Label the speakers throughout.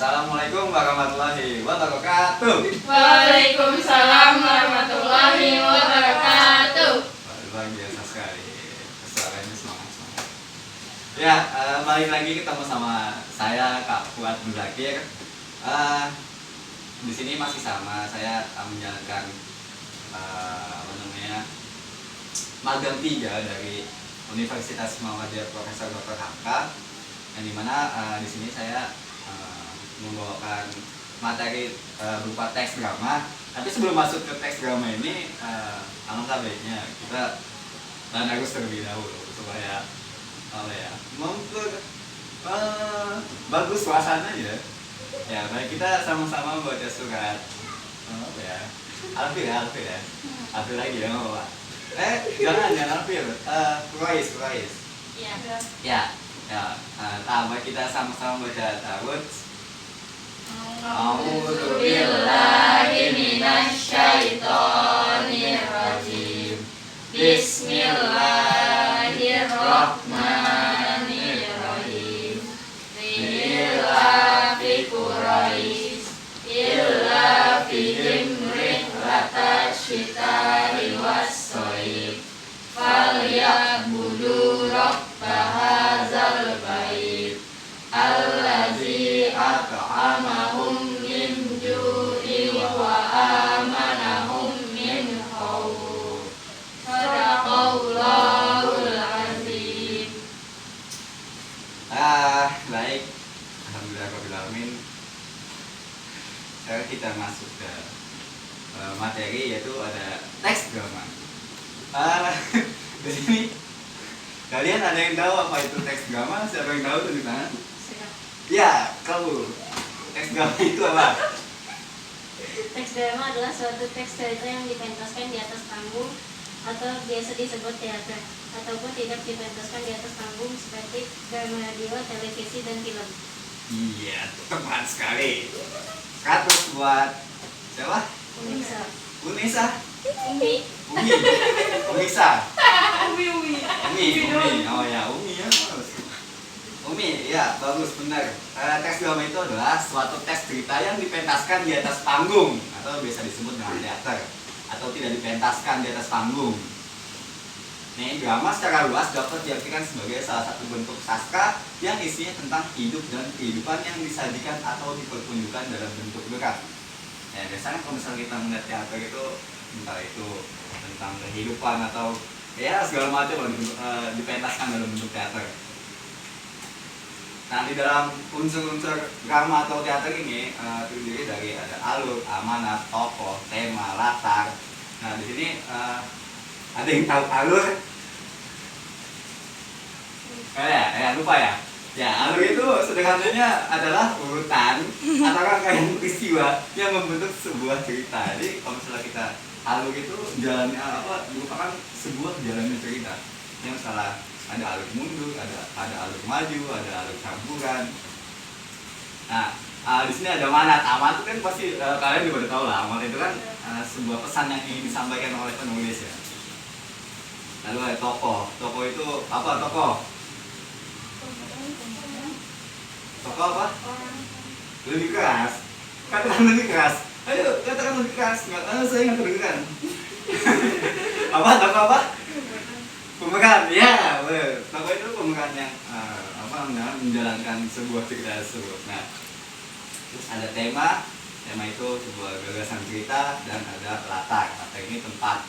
Speaker 1: Assalamualaikum warahmatullahi wabarakatuh.
Speaker 2: Waalaikumsalam warahmatullahi wabarakatuh.
Speaker 1: Luar biasa sekali. Suaranya semangat. Ya, balik lagi ketemu sama saya Kak Fuad Muzakir. Di sini masih sama saya menjalankan magang 3 dari Universitas Muhammadiyah Profesor Dr. Hamka, yang dimana di sini saya membawakan materi berupa teks drama. Tapi sebelum masuk ke teks drama ini, alangkah baiknya kita harus terlebih dahulu supaya bagus suasananya. Ya, baik, kita sama-sama baca surat Alfil lagi ya, nggak apa-apa. Jangan Alfil, Quraisy. Ya. Baik, kita sama-sama baca ta'awudz.
Speaker 2: A'udzu billahi minasyaitonir rajim. Bismillahirrahmanirrahim. Ila fi Quraisy illa fihim rihlatash syita'i was-shayf falyabudu rabb hadzal bait allazi at'amahum min ju'i wa amanahum min khawf. Shadaqallahul azim.
Speaker 1: Baik, alhamdulillahirrahmanirrahim. Sekarang kita masuk ke materi, yaitu ada teks drama. Di sini kalian ada yang tahu apa itu teks drama? Siapa yang tahu tunjuk tangan? Ya, kamu. Teks drama itu apa?
Speaker 3: Teks drama adalah suatu teks cerita yang dipentaskan di atas panggung atau biasa disebut teater, ataupun tidak dipentaskan di atas panggung seperti drama radio, televisi, dan film.
Speaker 1: Iya, tepat sekali. 100 buat siapa?
Speaker 3: Unisa.
Speaker 1: Unisa?
Speaker 3: Umi.
Speaker 1: Unisa.
Speaker 2: Umi.
Speaker 1: Oh ya, Umi ya. Umi, ya, bagus, benar. Teks drama itu adalah suatu teks cerita yang dipentaskan di atas panggung atau biasa disebut dengan teater, atau tidak dipentaskan di atas panggung. Nih, drama secara luas dapat diartikan sebagai salah satu bentuk sastra yang isinya tentang hidup dan kehidupan yang disajikan atau dipertunjukkan dalam bentuk gerak. Ya, biasanya kalau misalnya kita melihat teater itu, entah itu tentang kehidupan atau ya segala macam dipentaskan dalam bentuk teater. Nah, di dalam unsur-unsur drama atau teater ini terdiri dari ada alur, amanat, tokoh, tema, latar. Nah, di sini ada yang tahu alur? Lupa ya. Ya, alur itu sederhananya adalah urutan atau rangkaian peristiwa yang membentuk sebuah cerita. Jadi kalau misalnya kita alur itu jalannya merupakan sebuah jalannya cerita yang salah. Ada alur mundur, ada alur maju, ada alur campuran. Nah, di sini ada amanat. Amanat itu kan pasti kalian juga udah tahu lah. Amanat itu kan sebuah pesan yang ingin disampaikan oleh penulis ya. Lalu ada tokoh. Tokoh itu apa tokoh? Tokoh apa? Lebih keras. Katakan lebih keras. Ayo, katakan lebih keras. Saya nggak kedengeran. Tokoh apa? Pemeran, ya, tokoh itu pemeran yang menjalankan sebuah cerita tersebut. Nah, terus ada tema itu sebuah gagasan cerita, dan ada latar. Latar ini tempat,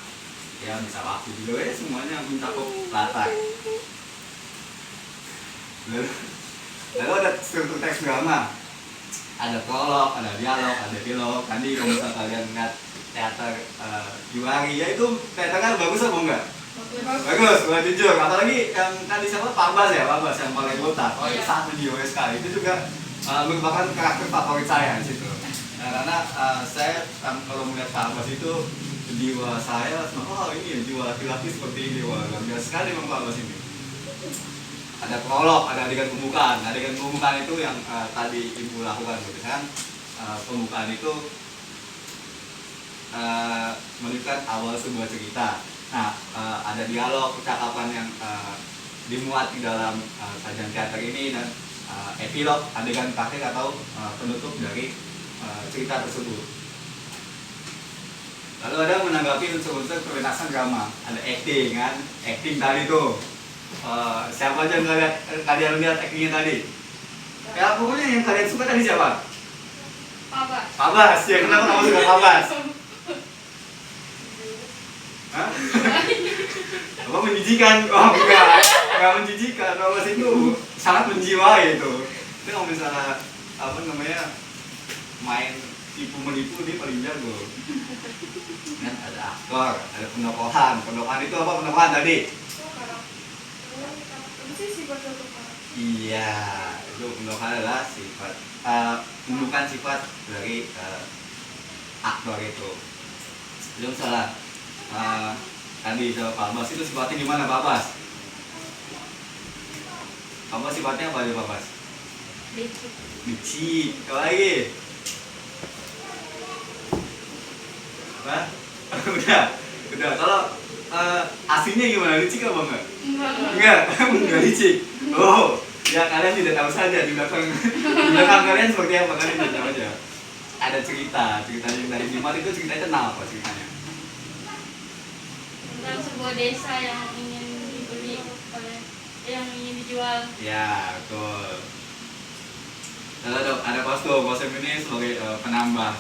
Speaker 1: ya bisa waktu juga ya, semuanya mencakup latar. Lalu ada struktur teks drama, ada prolog, ada dialog, ada epilog. Tadi kalau misalnya kalian lihat teater Juari, ya itu teaternya bagus apa enggak? Bagus, jujur. Apalagi yang tadi siapa? Pak Bas ya, Pak Bas yang paling botak. Oh, itu sangat menjiwai sekali. Itu juga merupakan karakter favorit saya di situ. Nah, karena saya kalau melihat Pak Bas itu, jiwa saya, ini ya jiwa laki-laki seperti ini. Wah, luar biasa sekali memang Pak Bas ini. Ada prolog, ada adegan pembukaan. Adegan pembukaan itu yang tadi Ibu lakukan, gitu kan? Pembukaan itu menunjukkan awal sebuah cerita. Nah, ada dialog, percakapan yang dimuat di dalam sajian teater ini, dan epilog, adegan terakhir atau penutup dari cerita tersebut. Lalu ada menanggapi unsur-unsur pementasan drama, ada acting kan, acting tadi tuh. Siapa aja kalian lihat actingnya tadi? Ya pokoknya yang kalian suka tadi siapa? Pak Bas, ya kenapa kamu suka Pak Bas? Hah? Apa menjijikan? Oh enggak menjijikan. Pak Bas itu sangat menjiwai itu. Itu kalau misalnya apa namanya main tipu menipu dia paling jago. Kan ada aktor, ada pendokohan. Pendokohan itu apa pendokohan tadi? Iya, itu pendokohan adalah sifat menunjukkan sifat dari aktor itu. Belum salah. Tadi Pak Bas itu sifatnya gimana Pak Bas? Pak Bas sifatnya apa aja Pak Bas? Licik. Apa lagi? Apa? Udah. Kalau aslinya gimana? Licik apa enggak? Enggak licik. Oh, ya kalian tidak tahu saja di belakang kalian seperti apa, kalian tidak tahu aja. Ada ceritanya yang dari Jimat itu ceritanya tentang apa ceritanya?
Speaker 2: Tentang sebuah desa yang ingin dibeli oleh yang ingin dijual.
Speaker 1: Ya, betul. Lalu ada kostum ini sebagai penambah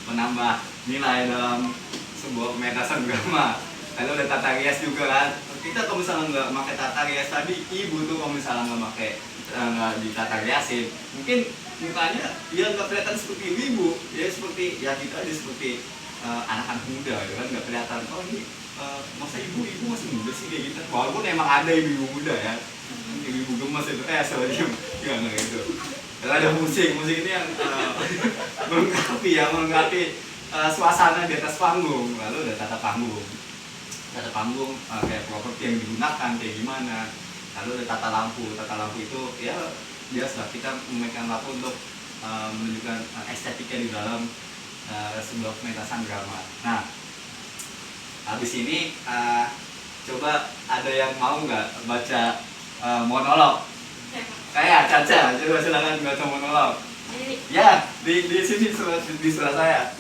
Speaker 1: penambah nilai dalam sebuah pementasan drama. Lalu ada tata rias juga kan. Kita kalau misalnya nggak pakai tata rias tadi, ibu tuh kalau misalnya nggak pakai nggak ditata riasin, mungkin mukanya ya nggak kelihatan seperti ibu, ya seperti ya kita aja seperti anak-anak muda, ya kan nggak kelihatan. Oh ini masa ibu masih muda sih kayak gitu. Walaupun emang ada ibu muda ya, ibu gemes itu soalnya nggak gitu. Lalu ada musik ini yang melengkapi suasana di atas panggung. Lalu ada tata panggung kayak properti yang digunakan kayak gimana. Lalu ada tata lampu itu ya biasa kita memainkan lampu untuk menunjukkan estetika di dalam sebuah pementasan drama. Nah, habis ini coba ada yang mau nggak baca monolog? Kayak Caca, coba silakan baca monolog. Ya, di sini di sebelah saya.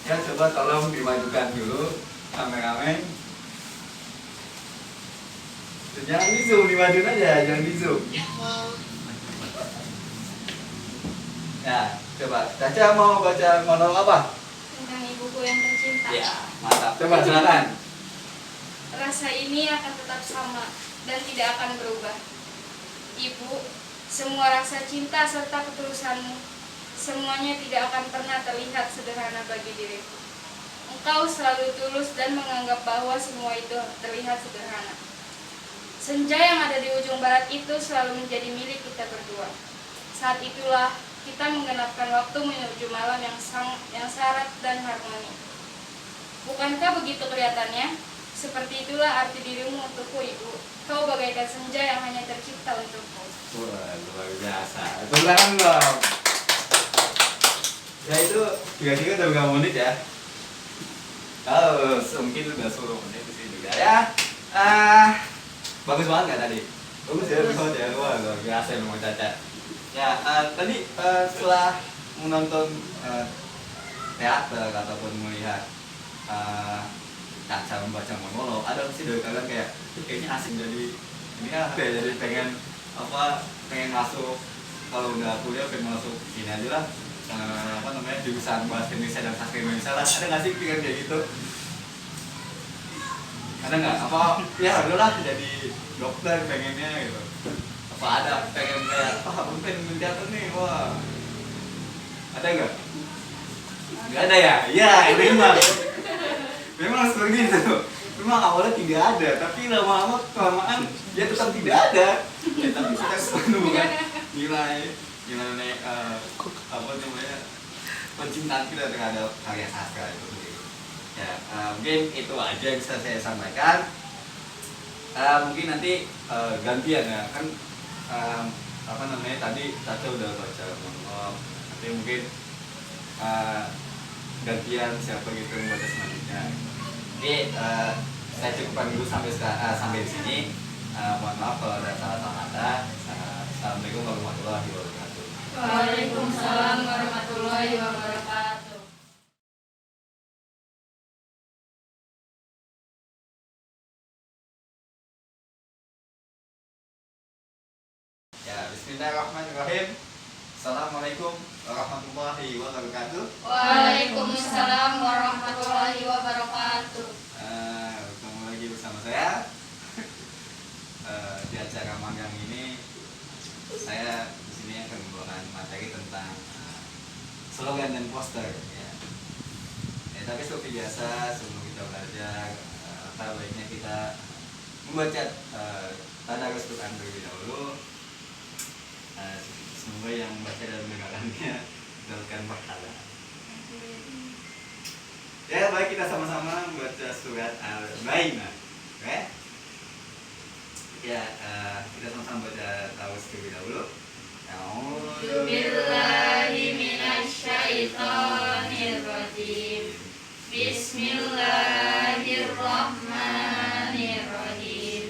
Speaker 1: Ya, coba tolong dimajukan dulu kameramen. Jangan di zoom, dimajuin aja, jangan di zoom. Ya, coba Caca mau baca monolog apa?
Speaker 2: Tentang ibuku yang tercinta.
Speaker 1: Ya, mantap. Coba silakan.
Speaker 2: Rasa ini akan tetap sama dan tidak akan berubah. Ibu, semua rasa cinta serta ketulusanmu, semuanya tidak akan pernah terlihat sederhana bagi diriku. Engkau selalu tulus dan menganggap bahwa semua itu terlihat sederhana. Senja yang ada di ujung barat itu selalu menjadi milik kita berdua. Saat itulah kita menggenapkan waktu menuju malam yang syarat dan harmoni. Bukankah begitu kelihatannya? Seperti itulah arti dirimu untukku, Ibu. Kau bagaikan senja yang hanya tercipta untukku.
Speaker 1: Wah, luar biasa. Tepuk dong. Ya itu kira-kira udah berapa menit ya? Oh, mungkin udah 10 menit di sini juga ya. Bagus banget nggak tadi? Bagus ya, wah luar biasa memang Caca. Ya, tadi setelah menonton teater ataupun melihat Caca membaca monolog, ada sih dari kalian kayak kayaknya asik jadi ini jadi pengen masuk kalau udah kuliah pengen masuk ini aja lah jurusan bahasa Indonesia dan sastra Indonesia lah. Ada nggak sih pikiran kayak gitu? Ada nggak? Apa ya udahlah jadi dokter pengennya gitu? Apa ada pengen kayak pengen teater nih? Wah, ada nggak? Nggak ada ya? Iya, memang seperti itu. Memang awalnya tidak ada, tapi lama-lama kelamaan ya tetap tidak ada. Ya, tapi kita selalu kan nilai pencintaan kita terhadap karya sastra itu sendiri. Ya, mungkin itu aja yang bisa saya sampaikan. Mungkin nanti gantian ya kan tadi Caca udah baca monolog, nanti mungkin gantian siapa gitu yang baca selanjutnya. Oke, saya cukupkan dulu sampai di sini. Mohon maaf kalau ada salah-salah kata. Assalamualaikum warahmatullahi wabarakatuh.
Speaker 2: Waalaikumsalam warahmatullahi wabarakatuh.
Speaker 1: Ya, bismillahirrahmanirrahim. Assalamualaikum warahmatullahi wabarakatuh.
Speaker 2: Waalaikumsalam warahmatullahi wabarakatuh.
Speaker 1: Ketemu lagi bersama saya. Di acara magang ini saya di sini akan membawakan materi tentang slogan dan poster. Ya. Tapi seperti biasa sebelum kita belajar, apa baiknya kita membaca tadarus Quran terlebih dahulu. Semoga yang membaca dan mendengarkannya mendapatkan pahala. Ya, baik, kita sama-sama membaca surat Al-Bayyinah. Oke? Ya, kita sama-sama baca tadarus terlebih dahulu.
Speaker 2: Billahi minasyaitonirrajim. Bismillahirrahmanirrahim.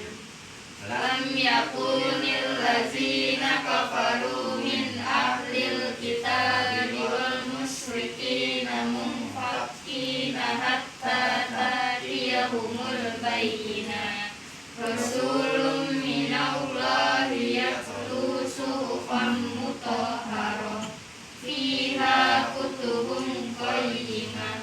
Speaker 2: Lam yakunil ladzina kafaru min ahlil kitabi wal musyrikina munfakkina hatta ta'tiyahumul bayyinah. Rasulun minallahi yatlu suhufan mutahharah fiha kutubun qayyimah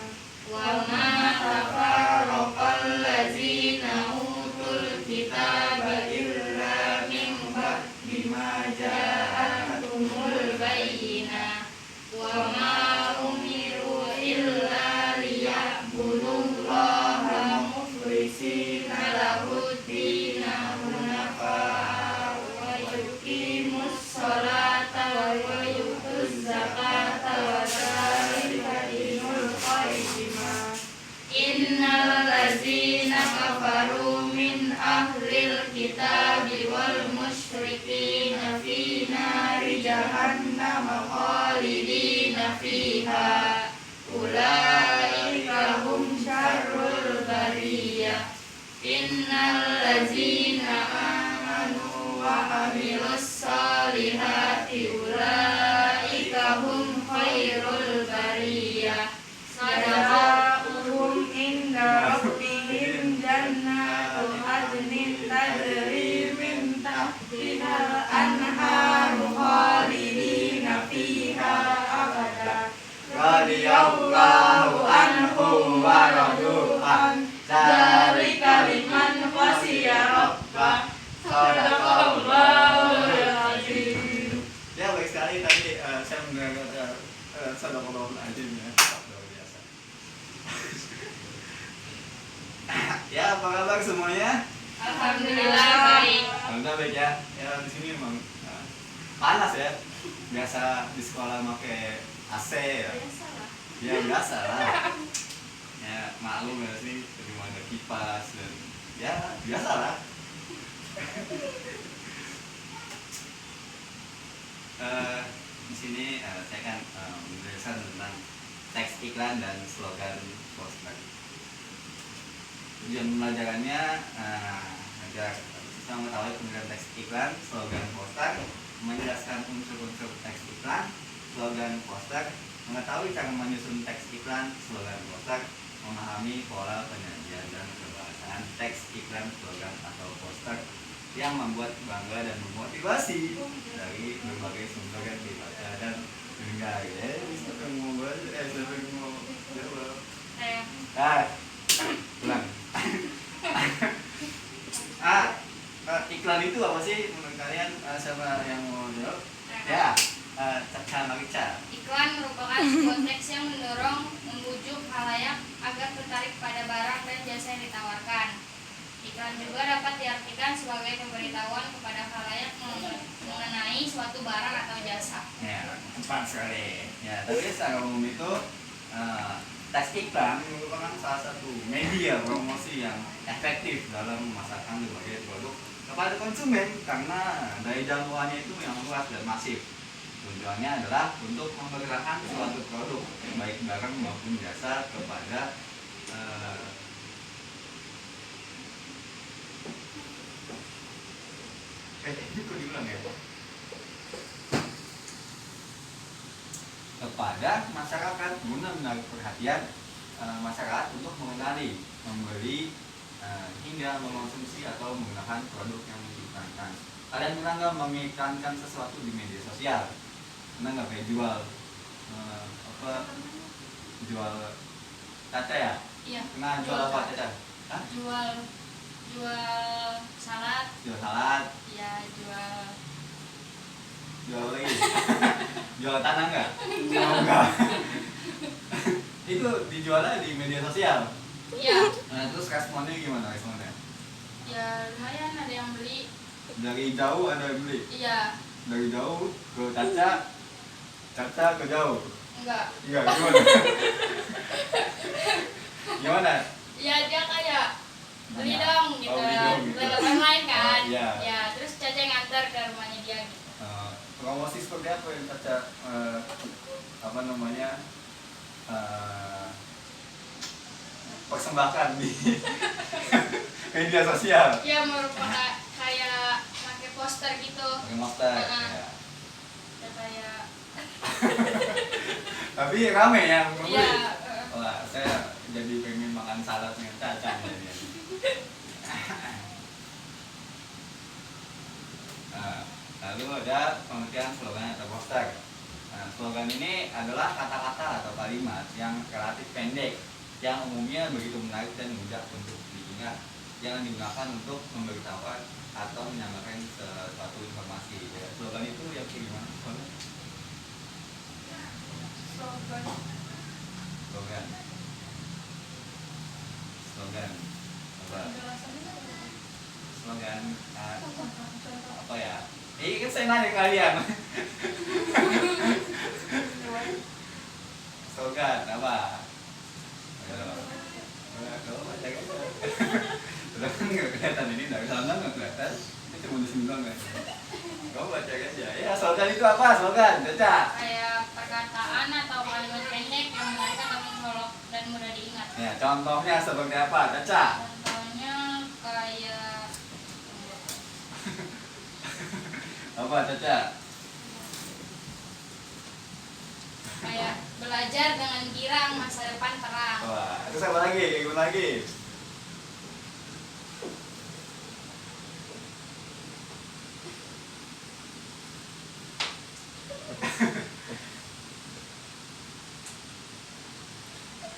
Speaker 2: wa ma tafarraqal ladzina utul kitaba illa min ba'di ma ja'atumul bayyinah wa ma umiru illa liya'budullaha mukhlisina lahuddina hunafa wa yuqimus sholata wa yutuz zakata wa dzalika dinul qayyimah. Innal ladzina kafaru min ahlil kitabi wal musyrikina fi nari jahannam khalidina fiha ulaika hum syarrul bariyah. Innal ladzina amanu wa amilus solihati ulaika hum khairul bariyah. Sadaqahum inda rabbihim jannatu adnin tajri min tahtihal anharu khalidina fiha abada. Radiyallahu anhum wa radu an. Dzalika liman khashiya rabbah. Shadaqallahul azim.
Speaker 1: Ya, baik sekali tadi saya mendengar sadaqallahul azim ya. Luar biasa. Ya, apa kabar semuanya?
Speaker 2: Alhamdulillah baik.
Speaker 1: Alhamdulillah baik ya. Ya, di sini memang panas ya. Biasa di sekolah pakai AC ya. Ya biasa lah. Ya maklum ya sih, cuma ada kipas dan ya biasa lah. Di sini saya kan menjelaskan tentang teks iklan dan slogan poster. Tujuan pembelajarannya agar bisa mengetahui penggunaan teks iklan, slogan poster, menjelaskan unsur-unsur teks iklan, slogan poster, mengetahui cara menyusun teks iklan, slogan poster, memahami pola penyajian dan kebahasaan teks iklan, slogan atau poster yang membuat bangga dan memotivasi dari berbagai sumber yang dibaca dan mendengar. Ya, siapa yang mau baca? Siapa yang mau jawab? Ulang. Iklan itu apa sih menurut kalian? Siapa yang mau jawab? Ya, Caca Marica.
Speaker 2: Iklan merupakan sebuah teks yang mendorong, membujuk khalayak agar tertarik pada barang dan jasa yang ditawarkan. Iklan juga dapat diartikan sebagai pemberitahuan kepada khalayak mengenai suatu barang atau jasa.
Speaker 1: Ya, cepat sekali. Ya, tapi secara umum itu teks iklan merupakan salah satu media promosi yang efektif dalam memasarkan berbagai produk kepada konsumen karena daya jangkauannya itu yang luas dan masif. Tujuannya adalah untuk memperkenalkan suatu produk baik barang maupun jasa kepada mengundang masyarakat guna menarik perhatian masyarakat untuk mengenali, membeli, hingga mengonsumsi atau menggunakan produk yang diiklankan. Kalian pernah nggak mengiklankan sesuatu di media sosial? Pernah nggak kayak jual jual Caca ya?
Speaker 2: Iya.
Speaker 1: Pernah jual apa Caca? Hah?
Speaker 2: Jual salad.
Speaker 1: Jual salad?
Speaker 2: Ya,
Speaker 1: Jual apa lagi? Jual tanah nggak? Oh, enggak. Itu dijualnya di media sosial.
Speaker 2: Iya.
Speaker 1: Nah, terus responnya gimana responnya?
Speaker 2: Ya lumayan ada yang beli.
Speaker 1: Dari jauh ada yang beli?
Speaker 2: Iya.
Speaker 1: Dari jauh ke Caca ke jauh?
Speaker 2: Enggak.
Speaker 1: Iya, gimana? Gimana?
Speaker 2: Ya dia kayak beli
Speaker 1: Nanya.
Speaker 2: dong gitu.
Speaker 1: Oh, beli dong, gitu.
Speaker 2: Lewat online kan.
Speaker 1: Oh, iya.
Speaker 2: Ya, terus Caca ngantar ke rumahnya dia gitu.
Speaker 1: Promosi seperti apa yang Caca persembahkan di media sosial?
Speaker 2: Ya merupakan kayak pakai poster gitu.
Speaker 1: Pakai monster.
Speaker 2: Heeh.
Speaker 1: Ya.
Speaker 2: Ya kayak
Speaker 1: Tapi rame yang membeli.
Speaker 2: ya
Speaker 1: Wah, saya jadi pengen makan salad dengan Caca jadi. Lalu ada pengertian slogan atau poster. Nah, slogan ini adalah kata-kata atau kalimat yang relatif pendek, yang umumnya begitu menarik dan mudah untuk diingat, yang digunakan untuk memberitahukan atau menyampaikan suatu informasi. Ya, slogan itu yang kayak gimana? Slogan. Apa? Slogan apa ya? Ini kan saya nanya kalian. Slogan apa? Ayo. Kalau baca kan. Sudah kan nggak kelihatan ini dari sana nggak kelihatan. Ini cuma di sini doang kan. Kamu baca aja. Ya slogan itu apa? Slogan, baca.
Speaker 2: kayak perkataan atau kalimat pendek yang menarik atau mencolok dan mudah diingat.
Speaker 1: Ya contohnya seperti apa? Baca.
Speaker 2: Contohnya kayak
Speaker 1: Apa Caca?
Speaker 2: kayak belajar dengan girang, masa depan terang.
Speaker 1: Wah, terus apa lagi? Kayak gimana lagi?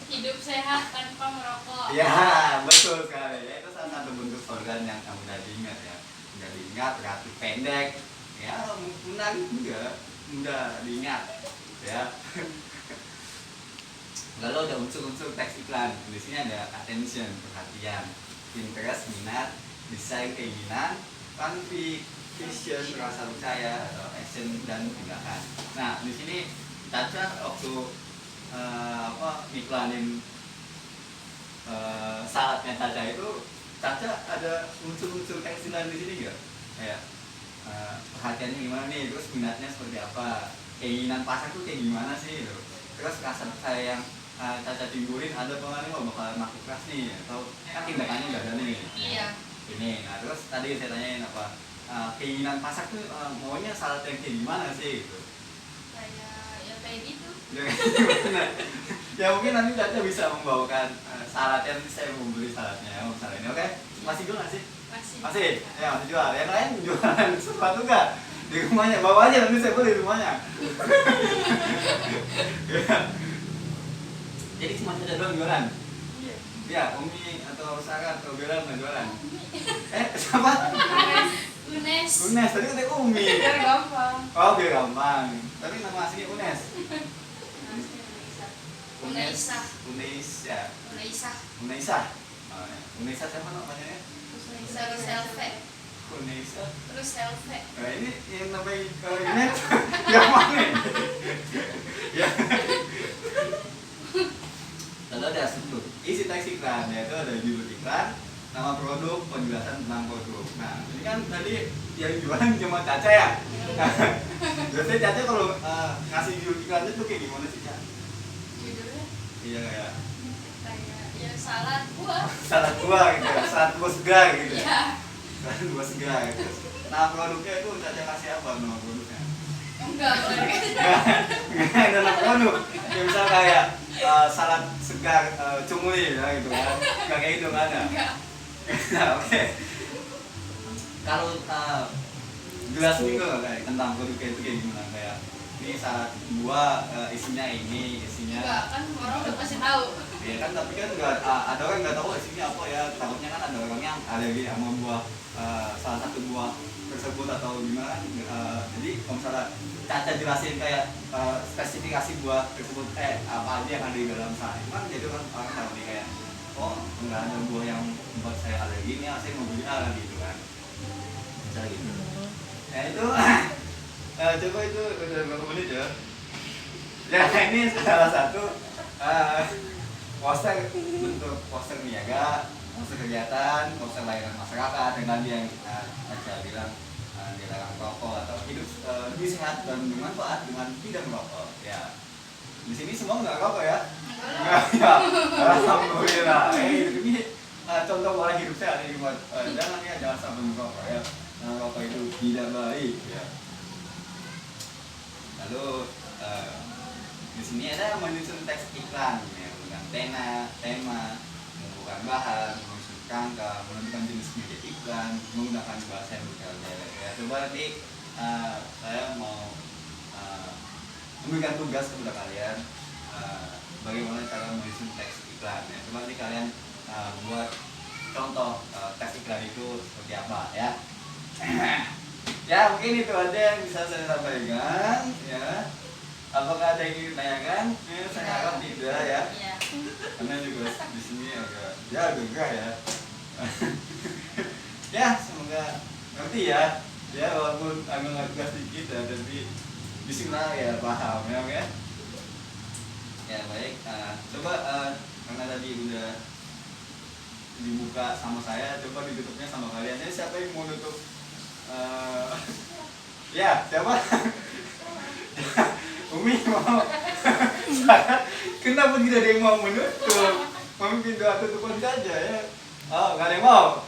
Speaker 2: Hidup sehat tanpa merokok.
Speaker 1: Ya, betul sekali. Ya, itu salah satu bentuk slogan yang mudah diingat ya. Mudah diingat, relatif pendek. Ya, menarik juga, mudah diingat. Ya. Lalu ada unsur-unsur teks iklan. Di sini ada attention, perhatian, interest, minat, desain, keinginan, vision, rasa percaya, atau action dan tindakan. Nah, di sini Caca waktu iklanin saatnya Caca itu, Caca ada unsur-unsur teks iklan di sini nggak? Kayak perhatiannya gimana nih, terus minatnya seperti apa, keinginan pasar tuh kayak gimana sih gitu. Terus rasa percaya yang Caca timbulin ada pengaruh nggak bakal makin keras nih, atau kan tindakannya nggak ada nih.
Speaker 2: Iya.
Speaker 1: Ini, nah terus tadi saya tanyain apa keinginan pasar tuh maunya salat yang kayak gimana sih gitu.
Speaker 2: Kayak gitu.
Speaker 1: Ya, gimana? Ya mungkin nanti Caca bisa membawakan salatnya, nanti saya mau beli salatnya misalnya ini, oke? Masih jual nggak sih? Masih? Ya masih jual. Yang lain jualan sesuatu nggak? Di rumahnya, bawa aja nanti saya beli di rumahnya. Ya. Jadi cuma Caca doang jualan? Ya, Umi atau Sarah atau Bella nggak jualan? Siapa?
Speaker 2: Unes.
Speaker 1: Unes, tadi katanya Umi.
Speaker 2: Biar gampang.
Speaker 1: Oh, biar gampang. Tapi nama aslinya Unes.
Speaker 2: Unaisa.
Speaker 1: Unaisa.
Speaker 2: Unaisa.
Speaker 1: Unaisa. Oh, ya. Unaisa siapa namanya?
Speaker 2: Terus Elve.
Speaker 1: Unaisa.
Speaker 2: Terus Elve.
Speaker 1: Nah, ini yang namanya Unes. Yang mana? Ya. Lalu ada struktur isi teks iklan, yaitu ada judul iklan, nama produk, penjelasan tentang produk. Nah, ini kan tadi yang jualan cuma Caca ya. Biasanya Caca kalau ngasih judul iklannya tuh kayak gimana sih Caca?
Speaker 2: Judulnya
Speaker 1: Iya kayak
Speaker 2: kayak ya salad buah.
Speaker 1: salad buah gitu, ya, salad buah segar gitu. Ya.
Speaker 2: Iya.
Speaker 1: Salad buah segar. Gitu. Nah produknya itu Caca kasih apa nama produknya?
Speaker 2: Enggak boleh.
Speaker 1: Nggak ada anak kono. Ya misal kayak salad segar cumuli ya gitu kan. Nggak kayak gitu nggak ada.
Speaker 2: Enggak.
Speaker 1: Nah, oke. Kalau jelas nih nggak kayak tentang produk itu kayak gimana kayak ini salad buah isinya ini isinya.
Speaker 2: Enggak, kan orang udah pasti tahu.
Speaker 1: Ya kan tapi kan nggak ada orang nggak tahu isinya apa ya, takutnya kan ada orang yang alergi sama buah salah satu buah tersebut atau gimana kan. Jadi kalau misalnya Caca jelasin kayak spesifikasi buah tersebut apa aja yang ada di dalam sana kan jadi orang tahu nih kayak oh nggak ada buah yang membuat saya alergi ini saya mau beli gitu kan misalnya gitu ya itu coba itu udah berapa menit ya ya ini salah satu poster bentuk poster niaga, poster kegiatan, poster layanan masyarakat dengan yang kita aja bilang dilarang rokok atau hidup lebih sehat dan bermanfaat dengan tidak merokok. Ya di sini semua nggak rokok ya? Nggak ya. Alhamdulillah. Ini contoh orang hidup sehat ini buat jangan sampai merokok ya. Nah, rokok itu tidak baik ya. Lalu di sini ada menyusun teks iklan ya. Tema, menentukan bahan, menyusun kerangka, menentukan jenis media iklan, menggunakan bahasa yang bertele-tele. Ya, coba nanti saya mau memberikan tugas kepada kalian bagaimana cara menyusun teks iklan. Ya, coba nanti kalian buat contoh teks iklan itu seperti apa ya. Ya mungkin itu aja yang bisa saya sampaikan ya. Apakah ada yang ingin ditanyakan? Saya harap tidak ya.
Speaker 2: Iya.
Speaker 1: Karena juga di sini agak gerah ya. Ya semoga ngerti ya. Ya walaupun agak nggak sedikit ya, tapi bismillah ya paham ya oke. Ya baik. Coba karena tadi udah dibuka sama saya, coba ditutupnya sama kalian. Jadi siapa yang mau nutup? Ya siapa? Umi mau. Kenapa tidak ada yang mau menutup? Mungkin doa tutupan saja ya. Oh, nggak ada yang mau?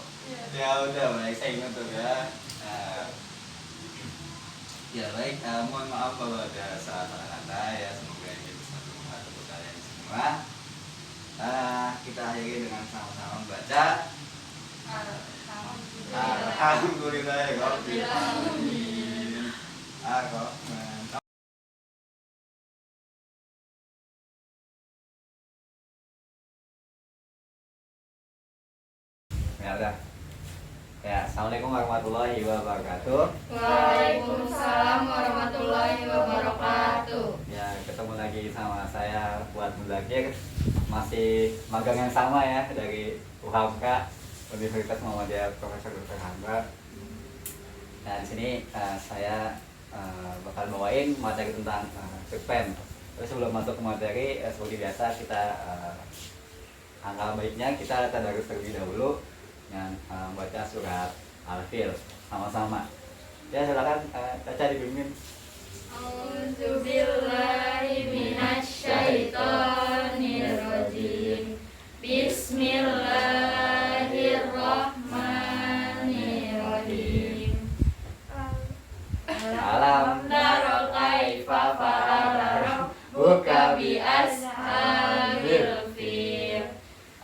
Speaker 1: Ya udah, baik saya nutup ya. Ya baik, mohon maaf kalau ada salah kata ya. Semoga ini bisa bermanfaat untuk kalian semua. Kita akhiri dengan sama-sama membaca. Alhamdulillahirabbil alamin. Ar-Rahman. Ya udah. Ya, assalamualaikum warahmatullahi wabarakatuh.
Speaker 2: Waalaikumsalam warahmatullahi wabarakatuh.
Speaker 1: Ya, ketemu lagi sama saya buat belajar masih magang yang sama ya dari UHMK Universitas Muhammadiyah Profesor Dr. Hamka. Nah, di sini saya bakal bawain materi tentang cerpen. Terus sebelum masuk ke materi, seperti biasa kita angka baiknya kita tadarus terlebih dahulu dengan membaca surat Al-Fil sama-sama. Ya silakan Caca dibimbing.
Speaker 2: A'udzubillahi minasyaitonirrajim. Bismillahirrahmanirrahim. Alam tara kaifa fa'ala rabbuka bi ashabil fil.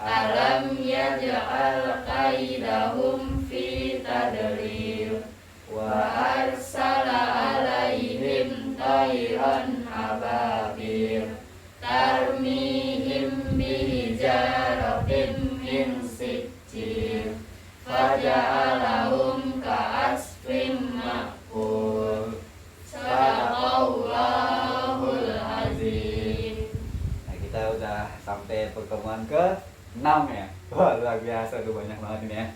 Speaker 2: Alam yaj'al kaidahum fi tadlil wa arsala alaihim tayran ababil tarmihim bihijaratin min sijil faja'alahum ka'asfin ma'kul. Sadaqallahul azim.
Speaker 1: Nah, kita udah sampai pertemuan ke 6 ya. Wah, luar biasa tuh, banyak banget ini ya.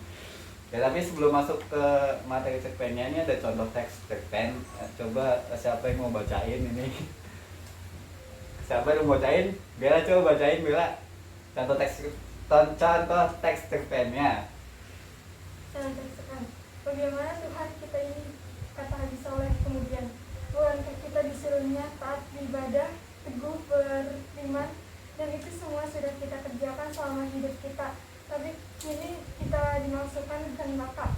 Speaker 1: Ya, tapi sebelum masuk ke materi cerpennya, ini ada contoh teks cerpen. Coba siapa yang mau bacain ini? Siapa yang mau bacain? Bella coba bacain, Bella. Contoh teks cerpennya.
Speaker 4: Bagaimana Tuhan kita ini, kata Haji Soleh kemudian, bukankah kita disuruhnya taat beribadah, teguh beriman, dan itu semua sudah kita kerjakan selama hidup kita, tapi kini kita dimaksudkan dengan maka.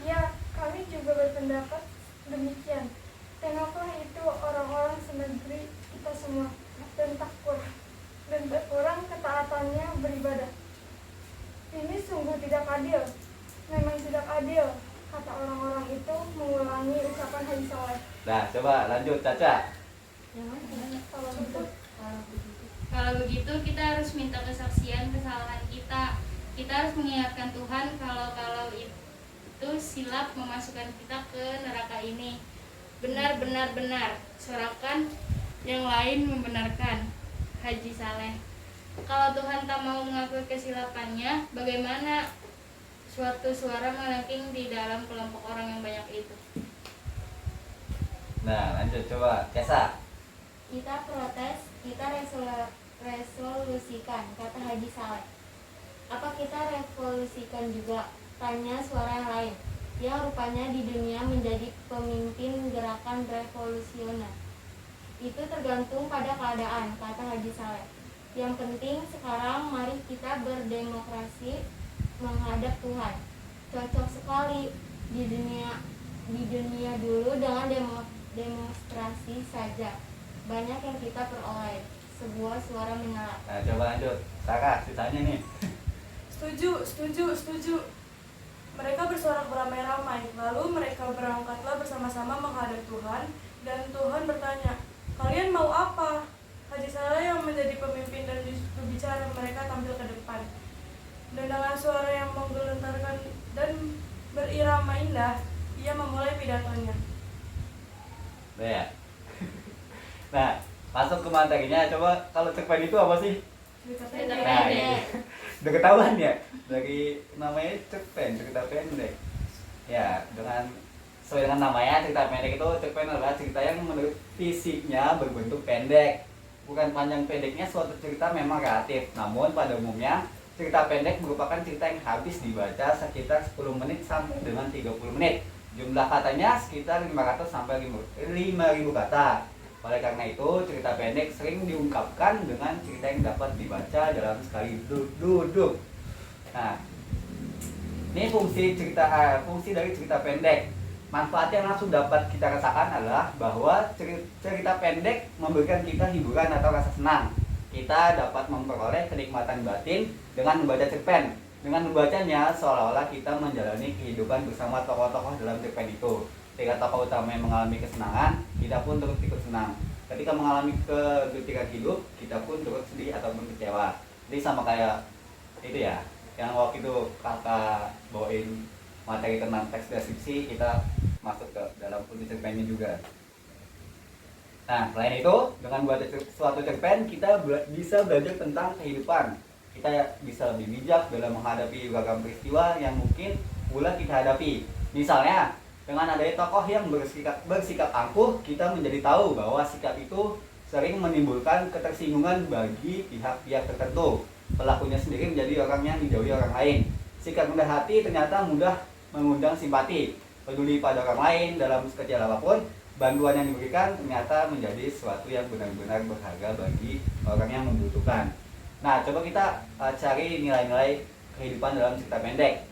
Speaker 4: Ya, kami juga berpendapat demikian. Tengoklah itu orang-orang senegeri kita semua, dan tak kurang ketaatannya beribadah. Ini sungguh tidak adil, memang tidak adil, kata orang-orang itu mengulangi ucapan Haji Saleh.
Speaker 1: Nah, coba lanjut Caca.
Speaker 4: Kalau gitu,
Speaker 2: Kalau begitu kita harus minta kesaksian kesalahan kita. Kita harus mengingatkan Tuhan kalau itu silap memasukkan kita ke neraka ini. Benar, benar, benar. Sorakan yang lain membenarkan. Haji Saleh. Kalau Tuhan tak mau mengakui kesilapannya, bagaimana suatu suara melengking di dalam kelompok orang yang banyak itu?
Speaker 1: Nah, lanjut coba Kesa.
Speaker 3: Kita protes, kita resolusikan, kata Haji Saleh. Apa kita revolusikan juga? Tanya suara yang lain. Yang rupanya di dunia menjadi pemimpin gerakan revolusioner. Itu tergantung pada keadaan, kata Haji Saleh. Yang penting sekarang mari kita berdemokrasi menghadap Tuhan. Cocok sekali di dunia dulu dengan demonstrasi saja. Banyak yang kita peroleh. Sebuah suara menyala.
Speaker 1: Nah, coba lanjut Sarah, sisanya nih.
Speaker 5: Setuju. Mereka bersorak beramai-ramai, lalu mereka berangkatlah bersama-sama menghadap Tuhan, dan Tuhan bertanya, kalian mau apa? Haji Saleh yang menjadi pemimpin dan berbicara, mereka tampil ke depan. Dan dengan suara yang menggelentarkan dan berirama indah, ia memulai pidatonya.
Speaker 1: Udah ya. Nah, masuk ke materinya. Coba kalau cerpen itu apa sih?
Speaker 5: Cerita
Speaker 3: Cerita
Speaker 5: pendek.
Speaker 1: Nah,
Speaker 3: pendek.
Speaker 1: ini udah ketahuan ya dari namanya cerpen, cerita pendek. Ya, sesuai dengan namanya cerita pendek itu, cerpen adalah cerita yang menurut fisiknya berbentuk pendek. Bukan panjang pendeknya suatu cerita memang relatif, namun pada umumnya cerita pendek merupakan cerita yang habis dibaca sekitar 10 menit sampai dengan 30 menit. Jumlah katanya sekitar 500 sampai 5.000 kata. Oleh karena itu, cerita pendek sering diungkapkan dengan cerita yang dapat dibaca dalam sekali duduk. Nah, ini fungsi dari cerita pendek. Manfaat yang langsung dapat kita rasakan adalah bahwa cerita pendek memberikan kita hiburan atau rasa senang. Kita dapat memperoleh kenikmatan batin dengan membaca cerpen. Dengan membacanya, seolah-olah kita menjalani kehidupan bersama tokoh-tokoh dalam cerpen itu. Ketika tokoh utama yang mengalami kesenangan, kita pun turut ikut senang. Ketika mengalami kegetiran hidup, kita pun turut sedih ataupun kecewa. Jadi sama kayak itu ya, yang waktu itu kakak bawain materi tentang teks deskripsi, kita masuk ke dalam fungsi cerpennya juga. Nah, selain itu, dengan membaca suatu cerpen, kita bisa belajar tentang kehidupan. Kita bisa lebih bijak dalam menghadapi beragam peristiwa yang mungkin pula kita hadapi. Misalnya, dengan adanya tokoh yang bersikap angkuh, kita menjadi tahu bahwa sikap itu sering menimbulkan ketersinggungan bagi pihak-pihak tertentu. Pelakunya sendiri menjadi orang yang dijauhi orang lain. Sikap rendah hati ternyata mudah mengundang simpati. Peduli pada orang lain dalam sekecil apapun, bantuan yang diberikan ternyata menjadi sesuatu yang benar-benar berharga bagi orang yang membutuhkan. Nah, coba kita cari nilai-nilai kehidupan dalam cerita pendek.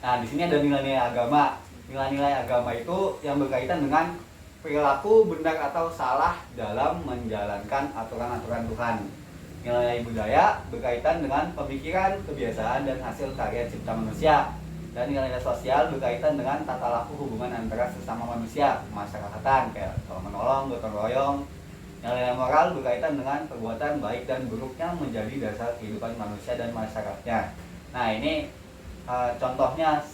Speaker 1: Nah, di sini ada nilai-nilai agama. Nilai-nilai agama itu yang berkaitan dengan perilaku benar atau salah dalam menjalankan aturan-aturan Tuhan. Nilai budaya berkaitan dengan pemikiran, kebiasaan, dan hasil karya cipta manusia. Dan nilai-nilai sosial berkaitan dengan tata laku hubungan antara sesama manusia, masyarakatan, kayak tolong menolong, gotong royong. Nilai-nilai moral berkaitan dengan perbuatan baik dan buruknya menjadi dasar kehidupan manusia dan masyarakatnya. Nah, ini contohnya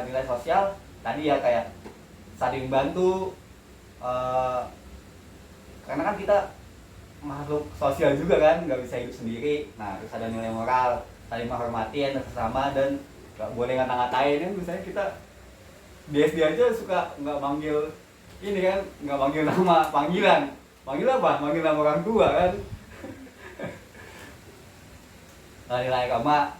Speaker 1: nilai sosial tadi ya, kayak saling bantu, karena kan kita makhluk sosial juga kan, nggak bisa hidup sendiri. Nah, terus ada nilai moral, saling menghormati antar sesama dan nggak boleh ngata-ngatain kan. Misalnya kita di SD aja suka nggak manggil ini kan, nggak manggil nama panggilan. Manggil apa? Manggil nama orang tua kan. Nah, nilai agama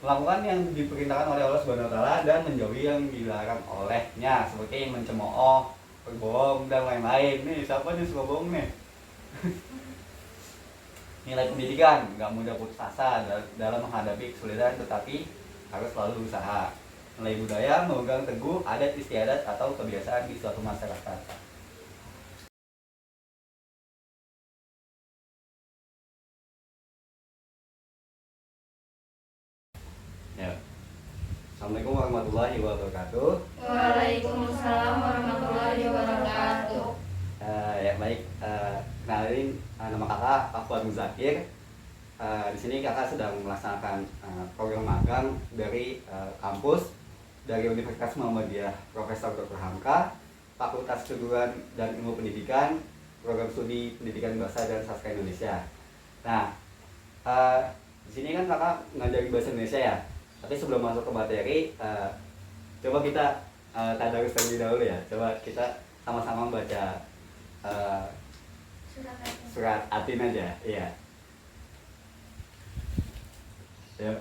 Speaker 1: melakukan yang diperintahkan oleh Allah Subhanahu wa taala dan menjauhi yang dilarang olehnya, seperti mencemooh, berbohong dan lain-lain. Nih, siapa nih suka bohong nih? Nilai pendidikan, nggak mudah putus asa dalam menghadapi kesulitan, tetapi harus selalu berusaha. Nilai budaya, memegang teguh adat istiadat atau kebiasaan di suatu masyarakat. Ya. Assalamualaikum warahmatullahi wabarakatuh.
Speaker 2: Waalaikumsalam warahmatullahi wabarakatuh.
Speaker 1: Ya baik, kenalin nama kakak Afwan Zakir. Di sini kakak sedang melaksanakan program magang dari kampus dari Universitas Muhammadiyah Profesor Dr. Hamka, Fakultas Keguruan dan Ilmu Pendidikan, Program Studi Pendidikan Bahasa dan Sastra Indonesia. Nah, di sini kan kakak ngajari bahasa Indonesia ya. Tapi sebelum masuk ke materi, coba kita tadarus terlebih dahulu ya. Coba kita sama-sama baca surat Atin aja, iya. Ya.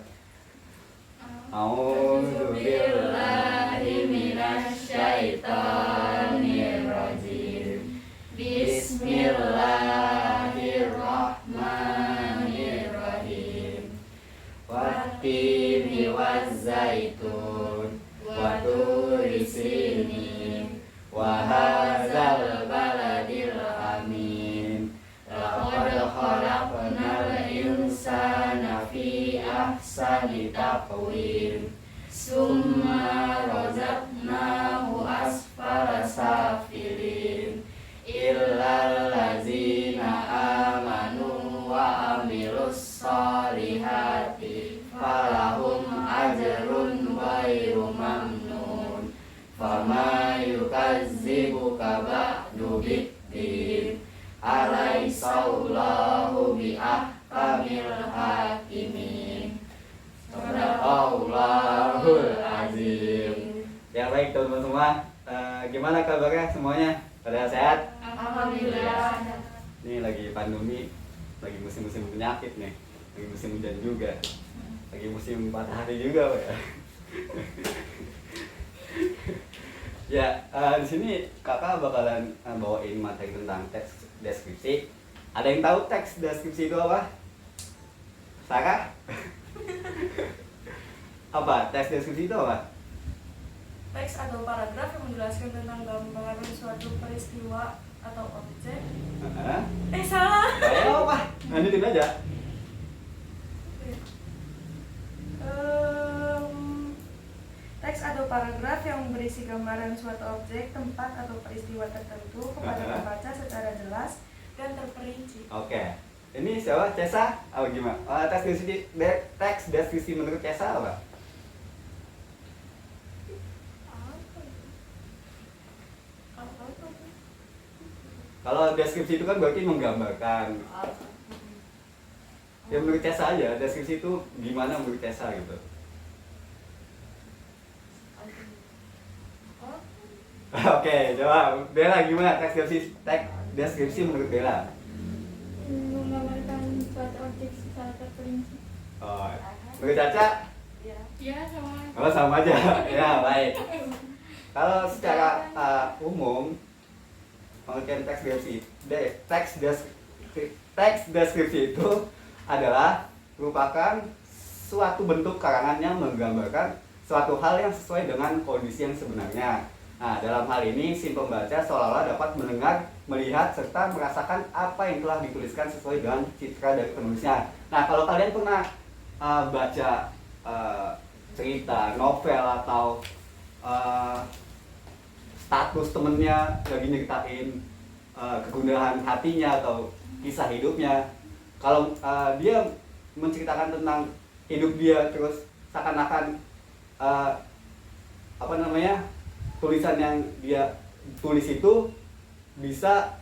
Speaker 1: A'udzu billahi minasyaitonir rajim. Bismillahirrahmanirrahim. Wattini wazzaitun wa turi sinin wa hadzal baladil amin. Laqad khalaqnal insana fi ahsani taqwim. Summa razaqnahu asfala safilin. Illal ladzina amanu wa amilus solihati falahum ajrun ghairu mamnun. Fama yukazzibuka ba'du biddin. Alaihissallahu bi'ahkamil hakimin. Sadaqallahul azim. Ya baik teman-teman semua, gimana kabarnya semuanya? Pada sehat?
Speaker 2: Alhamdulillah.
Speaker 1: Ini lagi pandemi, lagi musim-musim penyakit nih, lagi musim hujan juga, lagi musim matahari juga, Pak. Ya, di sini kakak bakalan bawain materi tentang teks deskripsi. Ada yang tahu teks deskripsi itu apa? Sarah? Apa? Teks deskripsi itu apa?
Speaker 5: Teks atau paragraf yang menjelaskan tentang gambaran suatu peristiwa atau objek. Salah.
Speaker 1: Ayo apa? Lanjutin aja.
Speaker 5: Teks atau paragraf yang berisi gambaran suatu objek, tempat atau peristiwa tertentu kepada pembaca secara jelas dan terperinci.
Speaker 1: Oke. Ini siapa? Cesa? Atau gimana? Teks deskripsi menurut Cesa apa? Kalau deskripsi itu kan berarti menggambarkan. Ya menurut Cesa aja, deskripsi itu gimana menurut Cesa gitu. Oke, coba Bella gimana teks deskripsi menurut Bella?
Speaker 4: Menggambarkan suatu objek secara terperinci.
Speaker 1: Oh, menurut Caca?
Speaker 2: Ya, sama.
Speaker 1: Oh, sama aja. Ya, baik. Kalau secara umum pengertian teks deskripsi itu adalah merupakan suatu bentuk karangan yang menggambarkan suatu hal yang sesuai dengan kondisi yang sebenarnya. Nah, dalam hal ini si pembaca seolah-olah dapat mendengar, melihat, serta merasakan apa yang telah dituliskan sesuai dengan citra dari penulisnya. Nah, kalau kalian pernah baca cerita, novel, atau status temennya lagi nyeritain kegundahan hatinya atau kisah hidupnya, kalau dia menceritakan tentang hidup dia terus seakan-akan tulisan yang dia tulis itu bisa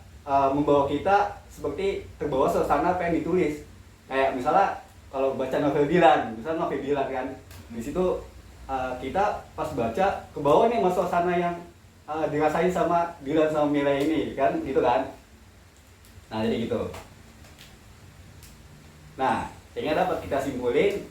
Speaker 1: membawa kita seperti terbawa suasana apa yang ditulis. Kayak misalnya kalau baca novel Dilan, misalnya novel Dilan kan, di situ kita pas baca ke bawah nih sama suasana yang dirasain sama Dilan sama Mila ini kan, gitu kan. Nah, jadi gitu. Nah, sehingga dapat kita simpulin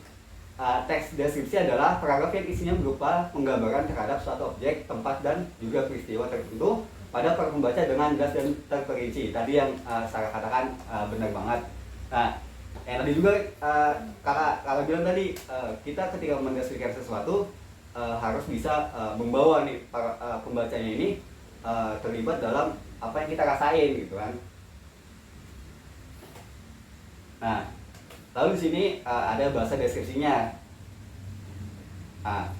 Speaker 1: teks deskripsi adalah paragraf yang isinya berupa penggambaran terhadap suatu objek, tempat, dan juga peristiwa tertentu pada para pembaca dengan jelas dan terperinci. Tadi yang saya katakan benar banget. Nah, yang tadi juga kakak bilang tadi, kita ketika mendeskripsikan sesuatu harus bisa membawa nih para pembacanya ini terlibat dalam apa yang kita rasain gitu kan. Nah, lalu di sini ada bahasa deskripsinya. Nah,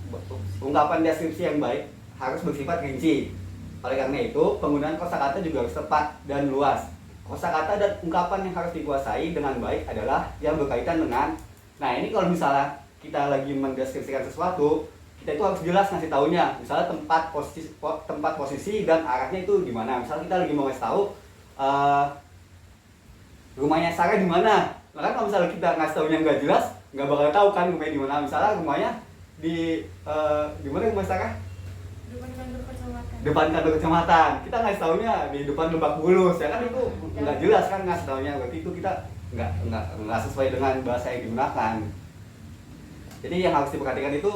Speaker 1: ungkapan deskripsi yang baik harus bersifat rinci. Oleh karena itu, penggunaan kosakata juga harus tepat dan luas. Kosakata dan ungkapan yang harus dikuasai dengan baik adalah yang berkaitan dengan, nah ini kalau misalnya kita lagi mendeskripsikan sesuatu, kita itu harus jelas ngasih taunya. Misalnya tempat posisi dan arahnya itu di mana. Misalnya kita lagi mau ngasih tahu rumahnya Sarah di mana. Nah kan kalau misalnya kita ngasih taunya nggak jelas, nggak bakal tahu kan rumahnya di mana. Misalnya rumahnya di mana rumah Sarah?
Speaker 4: Depan kantor kecamatan.
Speaker 1: Depan kantor kecamatan. Kita ngasih taunya di depan Lebak Bulus, ya kan itu nggak jelas kan ngasih taunya. Berarti itu kita nggak sesuai dengan bahasa yang digunakan. Jadi yang harus diperhatikan itu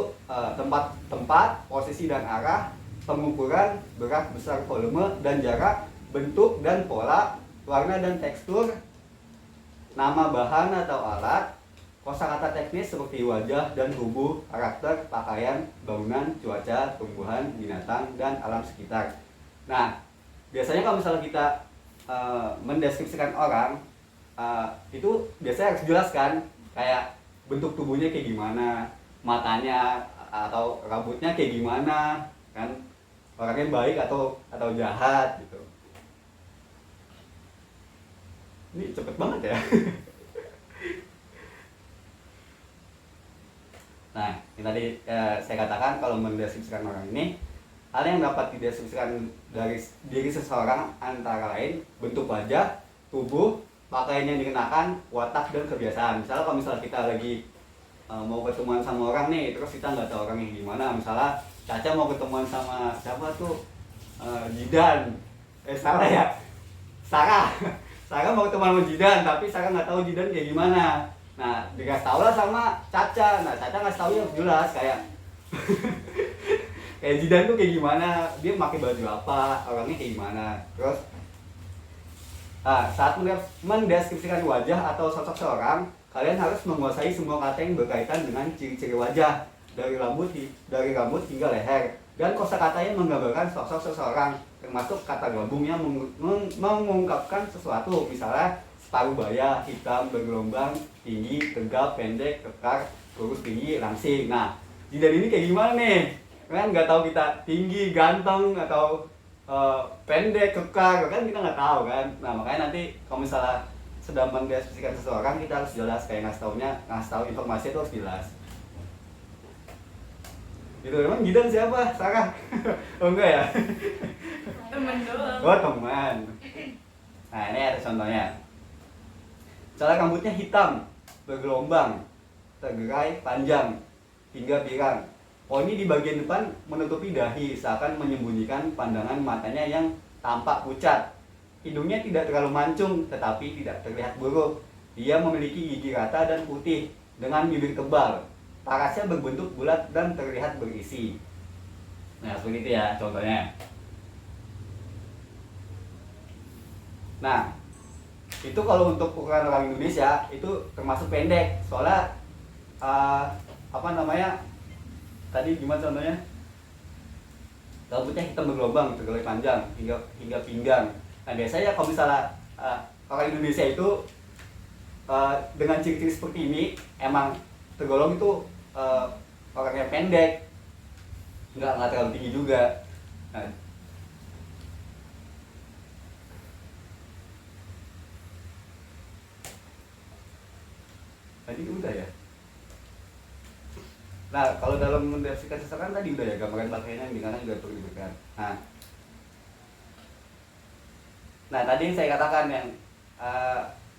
Speaker 1: tempat, posisi dan arah, pengukuran, berat, besar, volume dan jarak, bentuk dan pola, warna dan tekstur, nama bahan atau alat, kosakata teknis seperti wajah dan tubuh, karakter, pakaian, bangunan, cuaca, tumbuhan, binatang, dan alam sekitar. Nah, biasanya kalau misalnya kita mendeskripsikan orang, itu biasanya harus jelaskan kayak bentuk tubuhnya kayak gimana, matanya atau rambutnya kayak gimana, kan orangnya baik atau jahat gitu. Ini cepet banget ya. Nah, yang tadi saya katakan kalau mendeskripsikan orang ini, hal yang dapat dideskripsikan dari diri seseorang antara lain bentuk wajah, tubuh, pakaian yang dikenakan, watak dan kebiasaan. Misalnya kalau misalnya kita lagi mau ketemuan sama orang nih, terus kita nggak tahu orangnya gimana. Misalnya Caca mau ketemuan sama siapa tuh, Jidan, salah ya, Sarah. Sarah mau ketemuan sama Jidan, tapi Sarah nggak tahu Jidan kayak gimana. Nah, dikasih tahu lah sama Caca. Nah, Caca ngasih tahu yang jelas kayak kayak Jidan tuh kayak gimana, dia pakai baju apa, orangnya kayak gimana. Terus saat mendeskripsikan wajah atau sosok seorang, kalian harus menguasai semua kata yang berkaitan dengan ciri-ciri wajah, dari rambut hingga leher, dan kosakata yang menggambarkan sosok seseorang, termasuk kata gabung yang mengungkapkan sesuatu. Misalnya separuh baya, hitam, bergelombang, tinggi, tegap, pendek, kekar, kurus, tinggi, langsing. Nah, Jidan ini kayak gimana nih? Kan nggak tahu kita tinggi, ganteng, atau pendek, kekar, kan kita nggak tahu kan. Nah makanya nanti kalau misalnya sedang mendeskripsikan seseorang, kita harus jelas kayak ngasih tahu informasi itu harus jelas. Gitu. Emang Jidan siapa? Sarah? Oh enggak ya?
Speaker 5: Temen doang.
Speaker 1: Oh teman. Nah ini ada contohnya. Misalnya rambutnya hitam, bergelombang, tergerai, panjang, hingga pirang. Oh ini di bagian depan menutupi dahi, seakan menyembunyikan pandangan matanya yang tampak pucat. Hidungnya tidak terlalu mancung, tetapi tidak terlihat buruk. Dia memiliki gigi rata dan putih, dengan bibir tebal. Parasnya berbentuk bulat dan terlihat berisi. Nah seperti itu ya contohnya. Nah itu kalau untuk ukuran orang Indonesia itu termasuk pendek, soalnya tadi gimana contohnya? Rambutnya hitam bergelombang, tergerai panjang hingga pinggang. Nah biasanya kalau misalnya orang Indonesia itu dengan ciri-ciri seperti ini emang tergolong itu orang yang pendek, nggak terlalu tinggi juga. Nah, tadi udah ya. Nah, kalau dalam mendeskripsikan seseorang tadi udah ya, gambaran pakaiannya gimana juga perlu diberikan. Nah, tadi saya katakan yang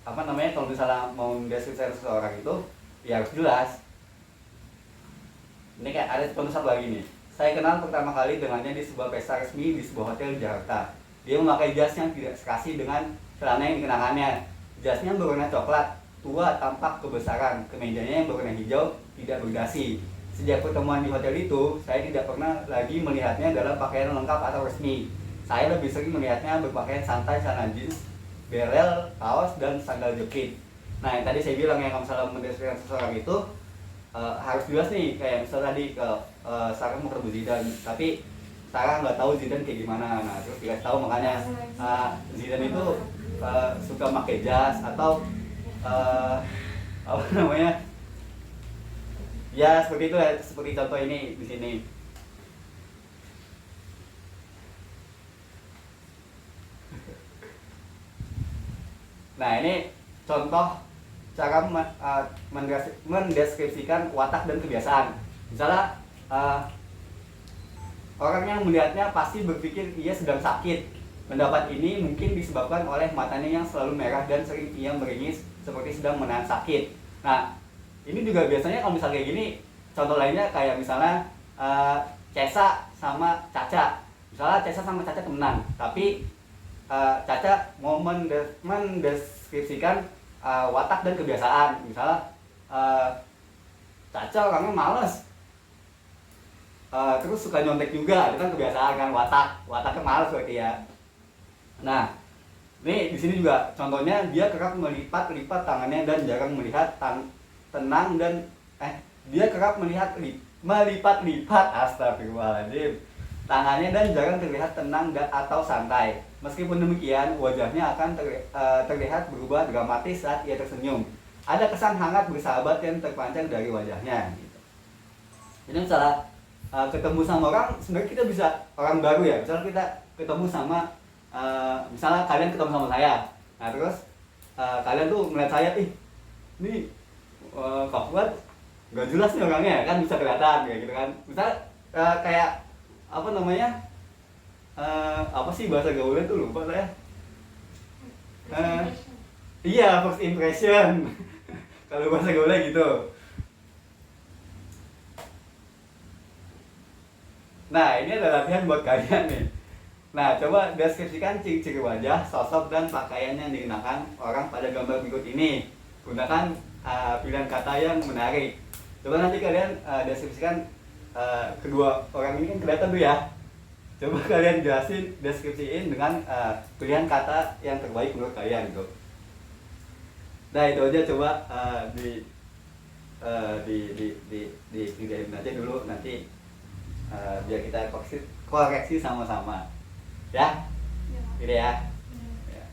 Speaker 1: kalau misalnya mau mendeskripsikan seseorang itu ya harus jelas. Ini kayak ada contoh satu lagi nih. Saya kenal pertama kali dengannya di sebuah pesta resmi di sebuah hotel di Jakarta. Dia memakai jas yang tidak sekasi dengan celana yang dikenakannya. Jasnya berwarna coklat, tua, tampak kebesaran. Kemejanya yang berwarna hijau, tidak berdasi. Sejak pertemuan di hotel itu, saya tidak pernah lagi melihatnya dalam pakaian lengkap atau resmi. Saya lebih sering melihatnya berpakaian santai, celana jeans, berel, kaos, dan sandal jepit. Nah, yang tadi saya bilang ya, kalau misalnya mendeskripsikan seseorang itu harus jelas nih, kayak misalnya tadi Sarah mau ketemu Zidan, tapi Sarah nggak tahu Zidan kayak gimana. Nah, terus dikasih tahu makanya Zidan itu suka pakai jas atau Ya seperti itu ya, seperti contoh ini di sini. Nah ini contoh cara mendeskripsikan watak dan kebiasaan. Misalnya orang yang melihatnya pasti berpikir ia sedang sakit. Pendapat ini mungkin disebabkan oleh matanya yang selalu merah dan sering ia meringis seperti sedang menahan sakit. Nah ini juga biasanya kalau misalnya kayak gini, contoh lainnya kayak misalnya Cesa sama Caca. Misalnya Cesa sama Caca temenan, tapi Caca mau mendeskripsikan watak dan kebiasaan. Misalnya Caca orangnya males, terus suka nyontek juga, itu kan kebiasaan kan, wataknya males berarti ya. Nah ini di sini juga contohnya, dia kerap melipat-lipat tangannya dan jarang melihat tenang dan dia kerap melipat-lipat astagfirullahaladzim tangannya dan jarang terlihat tenang atau santai. Meskipun demikian, wajahnya akan terlihat berubah dramatis saat ia tersenyum. Ada kesan hangat bersahabat yang terpancar dari wajahnya. Gitu. Jadi misalnya ketemu sama orang, sebenarnya kita bisa orang baru ya. Misalnya kita ketemu sama, misalnya kalian ketemu sama saya. Nah terus kalian tuh melihat saya, ini Kak Fuad gak jelas nih orangnya, kan bisa kelihatan kayak gitu kan. Misalnya kayak apa namanya, apa sih bahasa gaulnya tuh lupa saya. Iya, first impression. Kalau bahasa gaulnya gitu. Nah ini adalah latihan buat kalian nih. Nah coba deskripsikan ciri-ciri wajah, sosok dan pakaian yang dikenakan orang pada gambar berikut ini. Gunakan pilihan kata yang menarik. Coba nanti kalian deskripsikan kedua orang ini kan kelihatan tuh ya. Coba kalian jelasin, deskripsiin dengan pilihan kata yang terbaik menurut kalian gitu. Nah itu aja, coba dikerjain aja dulu, nanti biar kita koreksi sama-sama. Ya? Gitu ya? Ya.